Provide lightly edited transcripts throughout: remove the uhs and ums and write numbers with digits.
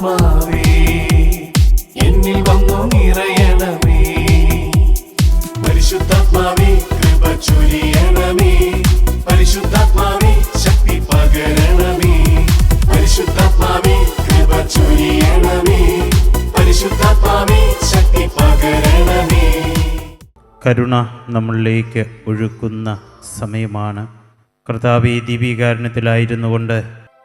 പരിശുദ്ധാത്മാവേ എന്നിൽ വന്നു നിറയണമേ. പരിശുദ്ധാത്മാവേ കൃപ ചൊരിയണമേ. പരിശുദ്ധാത്മാവേ ശക്തി പകരണമേ. പരിശുദ്ധാത്മാവേ കൃപ ചൊരിയണമേ. പരിശുദ്ധാത്മാവേ ശക്തി പകരണമേ. കരുണ നമ്മളിലേക്ക് ഒഴുക്കുന്ന സമയമാണ്. കർത്താവേ, ദീപീകാരണത്തിലായിരുന്നു കൊണ്ട്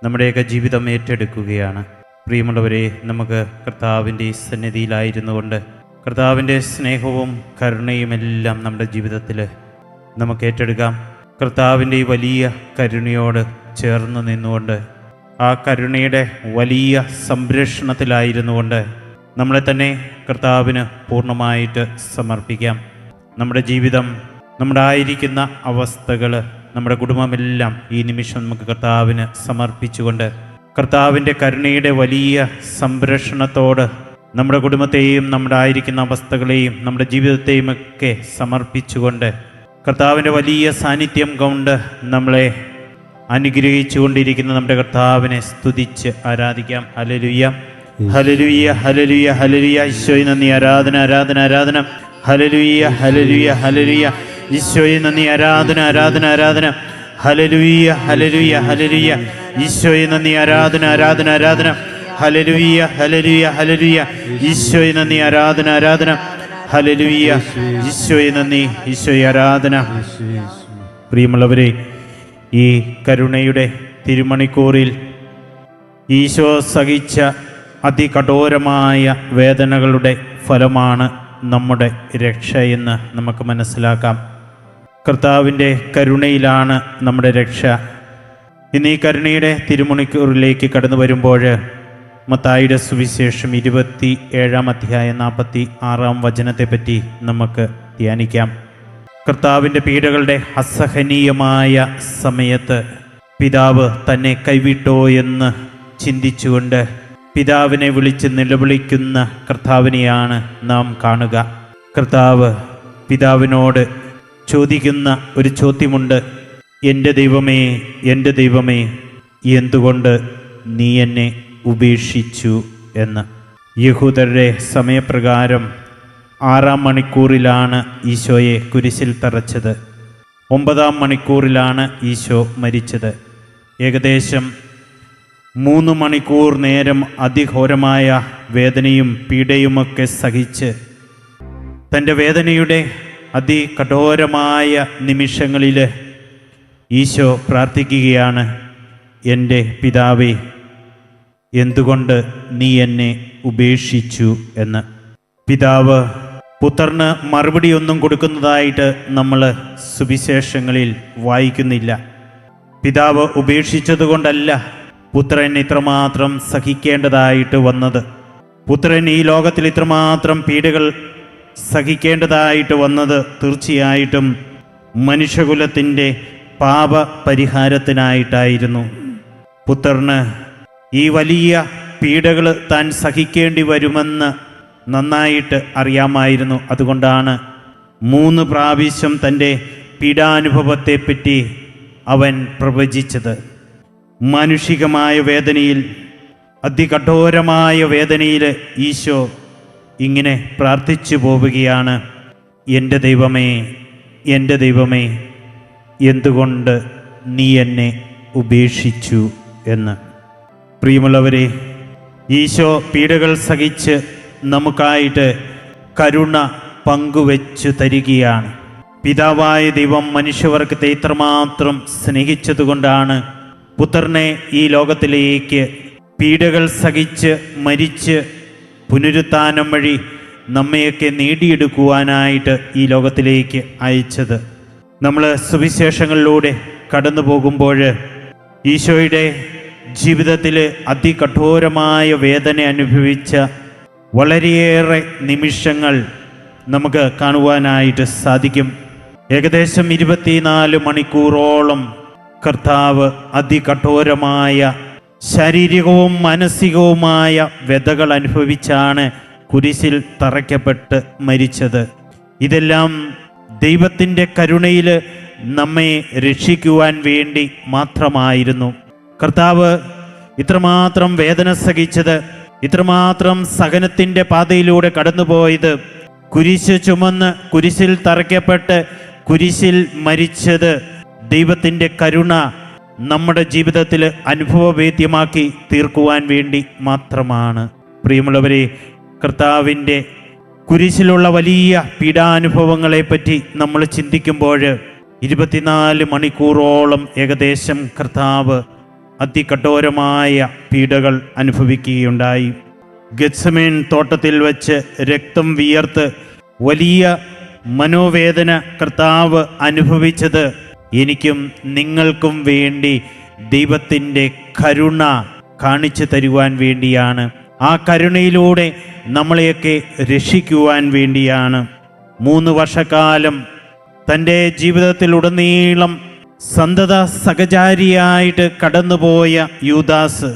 നമ്മുടെയൊക്കെ ജീവിതം ഏറ്റെടുക്കുകയാണ്. പ്രിയമുള്ളവരെ, നമുക്ക് കർത്താവിൻ്റെ സന്നിധിയിലായിരുന്നു കൊണ്ട് കർത്താവിൻ്റെ സ്നേഹവും കരുണയുമെല്ലാം നമ്മുടെ ജീവിതത്തിൽ നമുക്ക് ഏറ്റെടുക്കാം. കർത്താവിൻ്റെ ഈ വലിയ കരുണയോട് ചേർന്ന് നിന്നുകൊണ്ട് ആ കരുണയുടെ വലിയ സംരക്ഷണത്തിലായിരുന്നു കൊണ്ട് നമ്മളെ തന്നെ കർത്താവിന് പൂർണ്ണമായിട്ട് സമർപ്പിക്കാം. നമ്മുടെ ജീവിതം, നമ്മുടെ ആയിരിക്കുന്ന അവസ്ഥകൾ, നമ്മുടെ കുടുംബമെല്ലാം ഈ നിമിഷം നമുക്ക് കർത്താവിന് സമർപ്പിച്ചുകൊണ്ട് കർത്താവിൻ്റെ കരുണയുടെ വലിയ സംരക്ഷണത്തോട് നമ്മുടെ കുടുംബത്തെയും നമ്മുടെ ആയിരിക്കുന്ന അവസ്ഥകളെയും നമ്മുടെ ജീവിതത്തെയും ഒക്കെ സമർപ്പിച്ചുകൊണ്ട് കർത്താവിൻ്റെ വലിയ സാന്നിധ്യം കൊണ്ട് നമ്മളെ അനുഗ്രഹിച്ചു കൊണ്ടിരിക്കുന്ന നമ്മുടെ കർത്താവിനെ സ്തുതിച്ച് ആരാധിക്കാം. Hallelujah, hallelujah, hallelujah, hallelujah. ഈശോയെ നന്ദി, ആരാധന, ആരാധന, ആരാധന. Hallelujah, hallelujah, hallelujah. ഈശോയെ നന്ദി, ആരാധന, ആരാധന, ആരാധന. Hallelujah, hallelujah, hallelujah. ഈശോയെ നന്ദി, ആരാധന, ആരാധന, ആരാധന. Hallelujah, hallelujah, hallelujah. ഈശോയെ നന്ദി, ആരാധന, ആരാധന. ഹല്ലേലൂയ, ഈശോയെ നന്ദി, ഈശോയെ ആരാധന. പ്രിയമുള്ളവരെ, ഈ കരുണയുടെ തിരുമണിക്കൂറിൽ ഈശോ സഹിച്ച അതികഠോരമായ വേദനകളുടെ ഫലമാണ് നമ്മുടെ രക്ഷയെന്ന് നമുക്ക് മനസ്സിലാക്കാം. കർത്താവിൻ്റെ കരുണയിലാണ് നമ്മുടെ രക്ഷ. ഇന്ന് ഈ കരുണയുടെ തിരുമണിക്കൂറിലേക്ക് കടന്നു വരുമ്പോൾ മത്തായിയുടെ സുവിശേഷം 27-ാം അധ്യായം 46-ാം വചനത്തെപ്പറ്റി നമുക്ക് ധ്യാനിക്കാം. കർത്താവിൻ്റെ പീഡകളുടെ അസഹനീയമായ സമയത്ത് പിതാവ് തന്നെ കൈവിട്ടോ എന്ന് ചിന്തിച്ചുകൊണ്ട് പിതാവിനെ വിളിച്ച് നിലവിളിക്കുന്ന കർത്താവിനെയാണ് നാം കാണുക. കർത്താവ് പിതാവിനോട് ചോദിക്കുന്ന ഒരു ചോദ്യമുണ്ട്. എൻ്റെ ദൈവമേ, എൻ്റെ ദൈവമേ, എന്തുകൊണ്ട് നീ എന്നെ ഉപേക്ഷിച്ചു എന്ന്. യഹൂദരുടെ സമയപ്രകാരം 6-ാം മണിക്കൂറിലാണ് ഈശോയെ കുരിശിൽ തറച്ചത്. 9-ാം മണിക്കൂറിലാണ് ഈശോ മരിച്ചത്. ഏകദേശം 3 മണിക്കൂർ നേരം അതിഘോരമായ വേദനയും പീഡയുമൊക്കെ സഹിച്ച് തൻ്റെ വേദനയുടെ അതികഠോരമായ നിമിഷങ്ങളിൽ ഈശോ പ്രാർത്ഥിക്കുകയാണ്, എൻ്റെ പിതാവേ, എന്തുകൊണ്ട് നീ എന്നെ ഉപേക്ഷിച്ചു എന്ന്. പിതാവ് പുത്രന് മറുപടിയൊന്നും കൊടുക്കുന്നതായിട്ട് നമ്മൾ സുവിശേഷങ്ങളിൽ വായിക്കുന്നില്ല. പിതാവ് ഉപേക്ഷിച്ചതുകൊണ്ടല്ല പുത്രൻ ഇത്രമാത്രം സഹിക്കേണ്ടതായിട്ട് വന്നത്. പുത്രൻ ഈ ലോകത്തിൽ ഇത്രമാത്രം പീഡകൾ സഹിക്കേണ്ടതായിട്ട് വന്നത് തീർച്ചയായിട്ടും മനുഷ്യകുലത്തിൻ്റെ പാപപരിഹാരത്തിനായിട്ടായിരുന്നു. പുത്രന് ഈ വലിയ പീഡകൾ താൻ സഹിക്കേണ്ടി വരുമെന്ന് നന്നായിട്ട് അറിയാമായിരുന്നു. അതുകൊണ്ടാണ് 3 പ്രാവശ്യം തൻ്റെ പീഡാനുഭവത്തെപ്പറ്റി അവൻ പ്രവചിച്ചത്. മാനുഷികമായ വേദനയിൽ, അതികഠോരമായ വേദനയിൽ ഈശോ ഇങ്ങനെ പ്രാർത്ഥിച്ചു പോവുകയാണ്, എൻ്റെ ദൈവമേ, എൻ്റെ ദൈവമേ, എന്തുകൊണ്ട് നീ എന്നെ ഉപേക്ഷിച്ചു എന്ന്. പ്രിയമുള്ളവരെ, ഈശോ പീഡകൾ സഹിച്ച് നമുക്കായിട്ട് കരുണ പങ്കുവെച്ചു തരികയാണ്. പിതാവായ ദൈവം മനുഷ്യവർഗത്തെ ഇത്രമാത്രം സ്നേഹിച്ചതുകൊണ്ടാണ് പുത്രനെ ഈ ലോകത്തിലേക്ക് പീഡകൾ സഹിച്ച് മരിച്ച് പുനരുത്ഥാനം വഴി നമ്മയൊക്കെ നേടിയെടുക്കുവാനായിട്ട് ഈ ലോകത്തിലേക്ക് അയച്ചത്. നമ്മൾ സുവിശേഷങ്ങളിലൂടെ കടന്നു പോകുമ്പോൾ ഈശോയുടെ ജീവിതത്തിൽ അതികഠോരമായ വേദന അനുഭവിച്ച വളരെയേറെ നിമിഷങ്ങൾ നമുക്ക് കാണുവാനായിട്ട് സാധിക്കും. ഏകദേശം 24 മണിക്കൂറോളം കർത്താവ് അതികഠോരമായ ശാരീരികവും മാനസികവുമായ വ്യതകൾ അനുഭവിച്ചാണ് കുരിശിൽ തറയ്ക്കപ്പെട്ട് മരിച്ചത്. ഇതെല്ലാം ദൈവത്തിൻ്റെ കരുണയിൽ നമ്മെ രക്ഷിക്കുവാൻ വേണ്ടി മാത്രമായിരുന്നു. കർത്താവ് ഇത്രമാത്രം വേദന സഹിച്ചത് ഇത്രമാത്രം സഹനത്തിൻ്റെ പാതയിലൂടെ കടന്നുപോയത്, കുരിശ് ചുമന്ന് കുരിശിൽ തറയ്ക്കപ്പെട്ട് കുരിശിൽ മരിച്ചത് ദൈവത്തിൻ്റെ കരുണ നമ്മുടെ ജീവിതത്തിൽ അനുഭവവേദ്യമാക്കി തീർക്കുവാൻ വേണ്ടി മാത്രമാണ്. പ്രിയമുള്ളവരെ, കർത്താവിൻ്റെ കുരിശിലുള്ള വലിയ പീഡാനുഭവങ്ങളെപ്പറ്റി നമ്മൾ ചിന്തിക്കുമ്പോൾ 24 മണിക്കൂറോളം ഏകദേശം കർത്താവ് അതികഠോരമായ പീഡകൾ അനുഭവിക്കുകയുണ്ടായി. ഗെത്സമേൻ തോട്ടത്തിൽ വെച്ച് രക്തം വിയർത്ത് വലിയ മനോവേദന കർത്താവ് അനുഭവിച്ചത് എനിക്കും നിങ്ങൾക്കും വേണ്ടി ദൈവത്തിൻ്റെ കരുണ കാണിച്ചു തരുവാൻ വേണ്ടിയാണ്. ആ കരുണയിലൂടെ നമ്മളെയൊക്കെ രക്ഷിക്കുവാൻ വേണ്ടിയാണ്. 3 വർഷക്കാലം തൻ്റെ ജീവിതത്തിലുടനീളം സന്തത സഹചാരിയായിട്ട് കടന്നുപോയ യൂദാസ്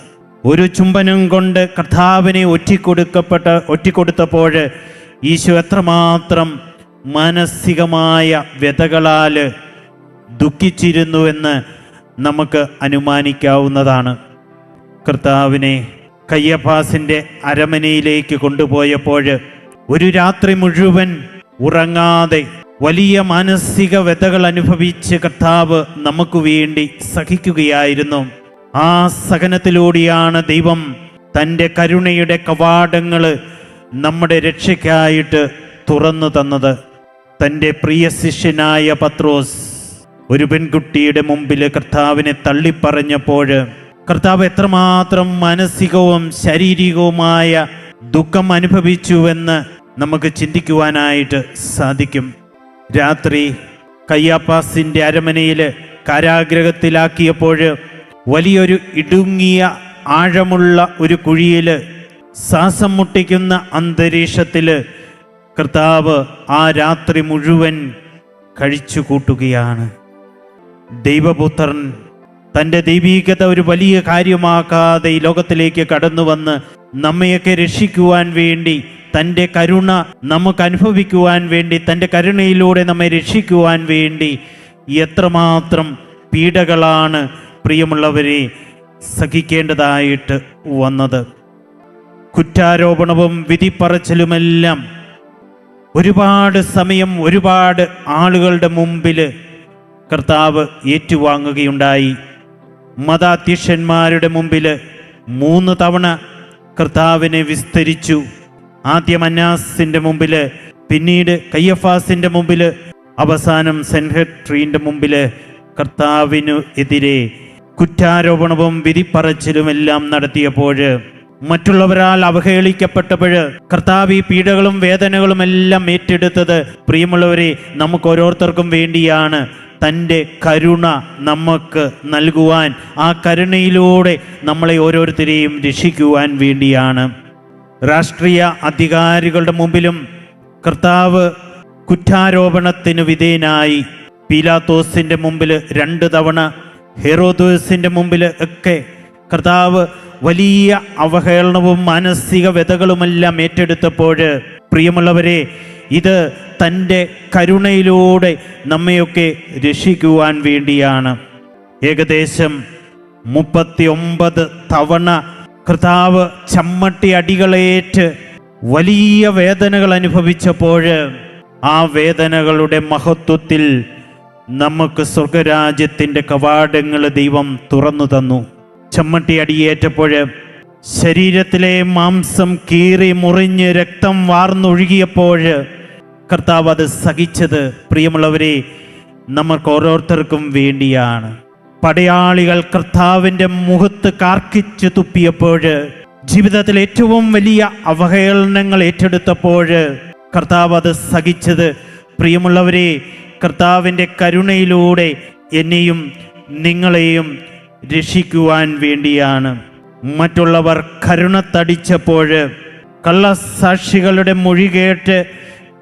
ഒരു ചുംബനം കൊണ്ട് കർത്താവിനെ ഒറ്റിക്കൊടുത്തപ്പോൾ ഈശോ എത്രമാത്രം മാനസികമായ വ്യതകളാൽ ദുഃഖിച്ചിരുന്നുവെന്ന് നമുക്ക് അനുമാനിക്കാവുന്നതാണ്. കർത്താവിനെ കയ്യഫാസിൻ്റെ അരമനയിലേക്ക് കൊണ്ടുപോയപ്പോൾ ഒരു രാത്രി മുഴുവൻ ഉറങ്ങാതെ വലിയ മാനസിക വ്യതകൾ അനുഭവിച്ച് കർത്താവ് നമുക്ക് വേണ്ടി സഹിക്കുകയായിരുന്നു. ആ സഹനത്തിലൂടെയാണ് ദൈവം തൻ്റെ കരുണയുടെ കവാടങ്ങൾ നമ്മുടെ രക്ഷയ്ക്കായിട്ട് തുറന്നു തന്നത്. തൻ്റെ പ്രിയ ശിഷ്യനായ പത്രോസ് ഒരു പെൺകുട്ടിയുടെ മുമ്പിൽ കർത്താവിനെ തള്ളിപ്പറഞ്ഞപ്പോൾ കർത്താവ് എത്രമാത്രം മാനസികവും ശാരീരികവുമായ ദുഃഖം അനുഭവിച്ചുവെന്ന് നമുക്ക് ചിന്തിക്കുവാനായിട്ട് സാധിക്കും. രാത്രി കയ്യാപ്പാസിൻ്റെ അരമനയിൽ കാരാഗ്രഹത്തിലാക്കിയപ്പോൾ വലിയൊരു ഇടുങ്ങിയ ആഴമുള്ള ഒരു കുഴിയിൽ ശ്വാസം മുട്ടിക്കുന്ന അന്തരീക്ഷത്തിൽ കർത്താവ് ആ രാത്രി മുഴുവൻ കഴിച്ചു കൂട്ടുകയാണ്. ദൈവപുത്രൻ തൻ്റെ ദൈവീകത ഒരു വലിയ കാര്യമാക്കാതെ ഈ ലോകത്തിലേക്ക് കടന്നു വന്ന് നമ്മയൊക്കെ രക്ഷിക്കുവാൻ വേണ്ടി, തൻ്റെ കരുണ നമുക്ക് അനുഭവിക്കുവാൻ വേണ്ടി, തൻ്റെ കരുണയിലൂടെ നമ്മെ രക്ഷിക്കുവാൻ വേണ്ടി എത്രമാത്രം പീഡകളാണ് പ്രിയമുള്ളവരെ സഹിക്കേണ്ടതായിട്ട് വന്നത്. കുറ്റാരോപണവും വിധിപ്പറച്ചിലുമെല്ലാം ഒരുപാട് സമയം ഒരുപാട് ആളുകളുടെ മുമ്പിൽ കർത്താവ് ഏറ്റുവാങ്ങുകയുണ്ടായി. മതാധ്യക്ഷന്മാരുടെ മുമ്പിൽ 3 തവണ കർത്താവിനെ വിസ്തരിച്ചു. ആദ്യം അന്നാസിൻ്റെ മുമ്പിൽ, പിന്നീട് കയ്യഫാസിൻ്റെ മുമ്പിൽ, അവസാനം സെൻഹെഡ്രീൻ്റെ മുമ്പിൽ കർത്താവിനു എതിരെ കുറ്റാരോപണവും വിധിപ്പറച്ചിലുമെല്ലാം നടത്തിയപ്പോൾ, മറ്റുള്ളവരാൽ അവഹേളിക്കപ്പെട്ടപ്പോൾ കർത്താവ് ഈ പീഡകളും വേദനകളും എല്ലാം ഏറ്റെടുത്തത് പ്രിയമുള്ളവരെ നമുക്ക് ഓരോരുത്തർക്കും വേണ്ടിയാണ്. തൻ്റെ കരുണ നമുക്ക് നൽകുവാൻ, ആ കരുണയിലൂടെ നമ്മളെ ഓരോരുത്തരെയും രക്ഷിക്കുവാൻ വേണ്ടിയാണ്. രാഷ്ട്രീയ അധികാരികളുടെ മുമ്പിലും കർത്താവ് കുറ്റാരോപണത്തിന് വിധേയനായി. പീലാത്തോസിൻ്റെ മുമ്പിൽ 2 തവണ, ഹെറോദോസിൻ്റെ മുമ്പിൽ ഒക്കെ കർത്താവ് വലിയ അവഹേളനവും മാനസിക വ്യതകളുമെല്ലാം ഏറ്റെടുത്തപ്പോൾ പ്രിയമുള്ളവരെ, ഇത് തൻ്റെ കരുണയിലൂടെ നമ്മയൊക്കെ രക്ഷിക്കുവാൻ വേണ്ടിയാണ്. ഏകദേശം 39 തവണ കർത്താവ് ചമ്മട്ടി അടികളേറ്റ് വലിയ വേദനകൾ അനുഭവിച്ചപ്പോൾ ആ വേദനകളുടെ മഹത്വത്തിൽ നമുക്ക് സ്വർഗരാജ്യത്തിൻ്റെ കവാടങ്ങൾ ദൈവം തുറന്നു തന്നു. ചമ്മട്ടി അടിയേറ്റപ്പോൾ ശരീരത്തിലെ മാംസം കീറി മുറിഞ്ഞ് രക്തം വാർന്നൊഴുകിയപ്പോൾ കർത്താവ് അത് സഹിച്ചത് പ്രിയമുള്ളവരെ നമുക്ക് ഓരോരുത്തർക്കും വേണ്ടിയാണ്. പടയാളികൾ കർത്താവിൻ്റെ മുഖത്ത് കാർക്കിച്ചു തുപ്പിയപ്പോൾ, ജീവിതത്തിൽ ഏറ്റവും വലിയ അവഹേളനങ്ങൾ ഏറ്റെടുത്തപ്പോൾ കർത്താവ് അത് സഹിച്ചത് പ്രിയമുള്ളവരെ കർത്താവിൻ്റെ കരുണയിലൂടെ എന്നെയും നിങ്ങളെയും രക്ഷിക്കുവാൻ വേണ്ടിയാണ്. മറ്റുള്ളവർ കരുണത്തടിച്ചപ്പോൾ, കള്ളസാക്ഷികളുടെ മൊഴി കേട്ട്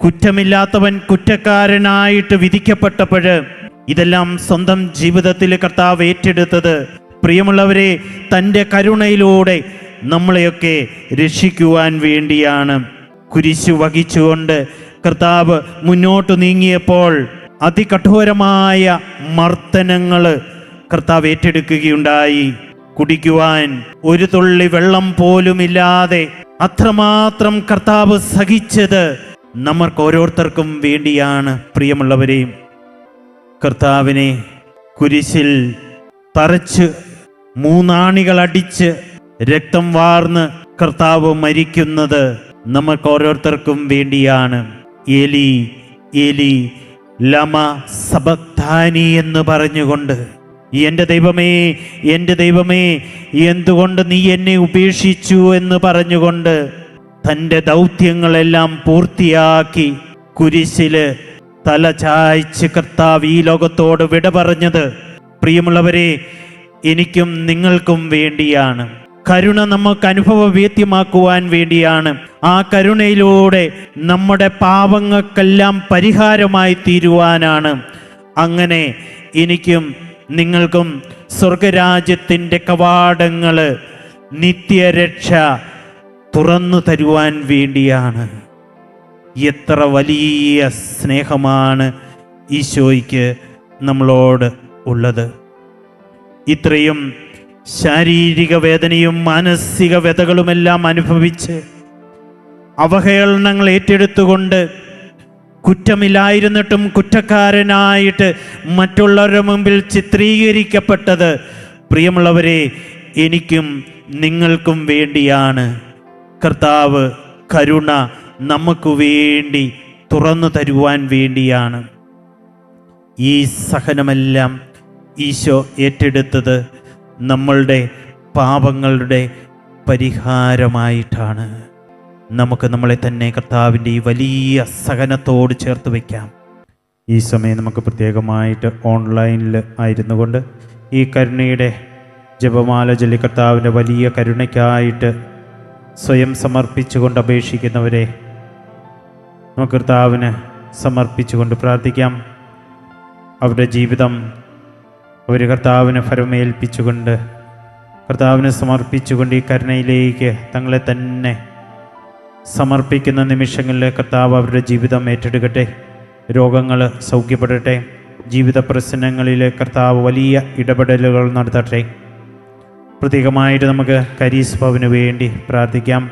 കുറ്റമില്ലാത്തവൻ കുറ്റക്കാരനായിട്ട് വിധിക്കപ്പെട്ടപ്പോൾ, ഇതെല്ലാം സ്വന്തം ജീവിതത്തിൽ കർത്താവ് ഏറ്റെടുത്തത് പ്രിയമുള്ളവരെ തൻ്റെ കരുണയിലൂടെ നമ്മളെയൊക്കെ രക്ഷിക്കുവാൻ വേണ്ടിയാണ്. കുരിശു വഹിച്ചുകൊണ്ട് കർത്താവ് മുന്നോട്ട് നീങ്ങിയപ്പോൾ അതികഠോരമായ മർദ്ദനങ്ങൾ കർത്താവ് ഏറ്റെടുക്കുകയുണ്ടായി. കുടിക്കുവാൻ ഒരു തുള്ളി വെള്ളം പോലുമില്ലാതെ അത്രമാത്രം കർത്താവ് സഹിച്ചത് നമുക്ക് ഓരോരുത്തർക്കും വേണ്ടിയാണ്. പ്രിയമുള്ളവരെയും, കർത്താവിനെ കുരിശിൽ തറച്ച് 3 ആണികൾ അടിച്ച് രക്തം വാർന്ന് കർത്താവ് മരിക്കുന്നത് നമുക്ക് ഓരോരുത്തർക്കും വേണ്ടിയാണ്. ഏലി ഏലി ലമ സബക്താനി എന്ന് പറഞ്ഞുകൊണ്ട്, എൻ്റെ ദൈവമേ, എൻ്റെ ദൈവമേ, എന്തുകൊണ്ട് നീ എന്നെ ഉപേക്ഷിച്ചു എന്ന് പറഞ്ഞുകൊണ്ട് തൻ്റെ ദൗത്യങ്ങളെല്ലാം പൂർത്തിയാക്കി കുരിശില് തല ചായ്ച്ച് കർത്താവ് ഈ ലോകത്തോട് വിട പറഞ്ഞത്, പ്രിയമുള്ളവരെ, എനിക്കും നിങ്ങൾക്കും വേണ്ടിയാണ്. കരുണ നമുക്ക് അനുഭവവേദ്യമാക്കുവാൻ വേണ്ടിയാണ്. ആ കരുണയിലൂടെ നമ്മുടെ പാപങ്ങൾക്കെല്ലാം പരിഹാരമായി തീരുവാനാണ്. അങ്ങനെ എനിക്കും നിങ്ങൾക്കും സ്വർഗരാജ്യത്തിൻ്റെ കവാടങ്ങൾ, നിത്യരക്ഷ തുറന്നു തരുവാൻ വേണ്ടിയാണ്. എത്ര വലിയ സ്നേഹമാണ് ഈശോയ്ക്ക് നമ്മളോട് ഉള്ളത്. ഇത്രയും ശാരീരിക വേദനയും മാനസിക വ്യതകളുമെല്ലാം അനുഭവിച്ച് അവഹേളനങ്ങൾ ഏറ്റെടുത്തുകൊണ്ട് കുറ്റമില്ലായിരുന്നിട്ടും കുറ്റക്കാരനായിട്ട് മറ്റുള്ളവരുടെ മുമ്പിൽ ചിത്രീകരിക്കപ്പെട്ടത്, പ്രിയമുള്ളവരെ, എനിക്കും നിങ്ങൾക്കും വേണ്ടിയാണ്. കർത്താവ് കരുണ നമുക്ക് വേണ്ടി തുറന്നു തരുവാൻ വേണ്ടിയാണ്. ഈ സഹനമെല്ലാം ഈശോ ഏറ്റെടുത്തത് നമ്മളുടെ പാപങ്ങളുടെ പരിഹാരമായിട്ടാണ്. നമുക്ക് നമ്മളെ തന്നെ കർത്താവിൻ്റെ ഈ വലിയ സഹനത്തോട് ചേർത്ത് വയ്ക്കാം. ഈ സമയം നമുക്ക് പ്രത്യേകമായിട്ട് ഓൺലൈനിൽ ആയിരുന്നു കൊണ്ട് ഈ കരുണയുടെ ജപമാല ചൊല്ലി കർത്താവിൻ്റെ വലിയ കരുണയ്ക്കായിട്ട് സ്വയം സമർപ്പിച്ചുകൊണ്ട് അപേക്ഷിക്കുന്നവരെ നമുക്ക് കർത്താവിന് സമർപ്പിച്ചുകൊണ്ട് പ്രാർത്ഥിക്കാം. അവരുടെ ജീവിതം അവർ കർത്താവിന് ഫലമേൽപ്പിച്ചുകൊണ്ട്, കർത്താവിന് സമർപ്പിച്ചുകൊണ്ട് ഈ കരുണയിലേക്ക് തങ്ങളെ തന്നെ സമർപ്പിക്കുന്ന നിമിഷങ്ങളിൽ കർത്താവ് അവരുടെ ജീവിതം ഏറ്റെടുക്കട്ടെ. രോഗങ്ങൾ സൗഖ്യപ്പെടട്ടെ. ജീവിത പ്രശ്നങ്ങളിൽ കർത്താവ് വലിയ ഇടപെടലുകൾ നടത്തട്ടെ. പ്രത്യേകമായിട്ട് നമുക്ക് കരീസ് ഭവന് വേണ്ടി പ്രാർത്ഥിക്കാം.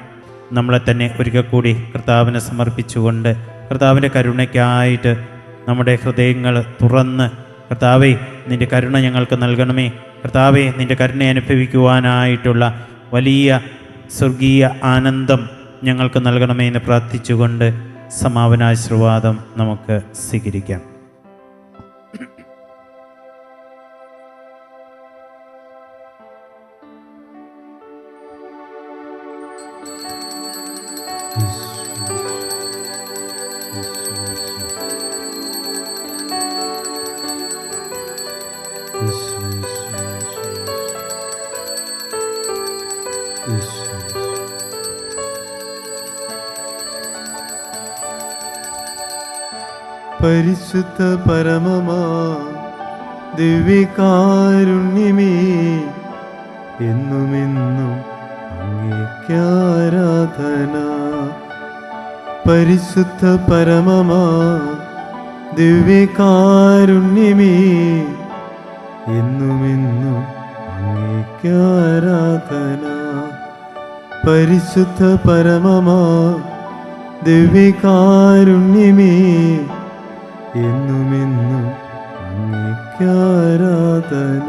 നമ്മളെ തന്നെ ഒരിക്കൽ കൂടി കർത്താവിനെ സമർപ്പിച്ചുകൊണ്ട് കർത്താവിൻ്റെ കരുണയ്ക്കായിട്ട് നമ്മുടെ ഹൃദയങ്ങൾ തുറന്ന്, കർത്താവേ, നിൻ്റെ കരുണ ഞങ്ങൾക്ക് നൽകണമേ, കർത്താവേ, നിൻ്റെ കരുണ അനുഭവിക്കുവാനായിട്ടുള്ള വലിയ സ്വർഗീയ ആനന്ദം ഞങ്ങൾക്ക് നൽകണമേ എന്ന് പ്രാർത്ഥിച്ചുകൊണ്ട് സമാപനാശീർവാദം നമുക്ക് സ്വീകരിക്കാം. പരിശുദ്ധ പരമമാ ദിവ്യകാരുണ്യമേ, എന്നുമെന്നും അങ്ങേക്കാരാധന. പരിശുദ്ധ പരമമാ ദിവ്യകാരുണ്യമേ, എന്നുമെന്നും അങ്ങേക്കാരാധന. പരിശുദ്ധ പരമമാ ദിവ്യകാരുണ്യമേ, എന്നുമെന്നും അങ്ങേക്കാരാധന.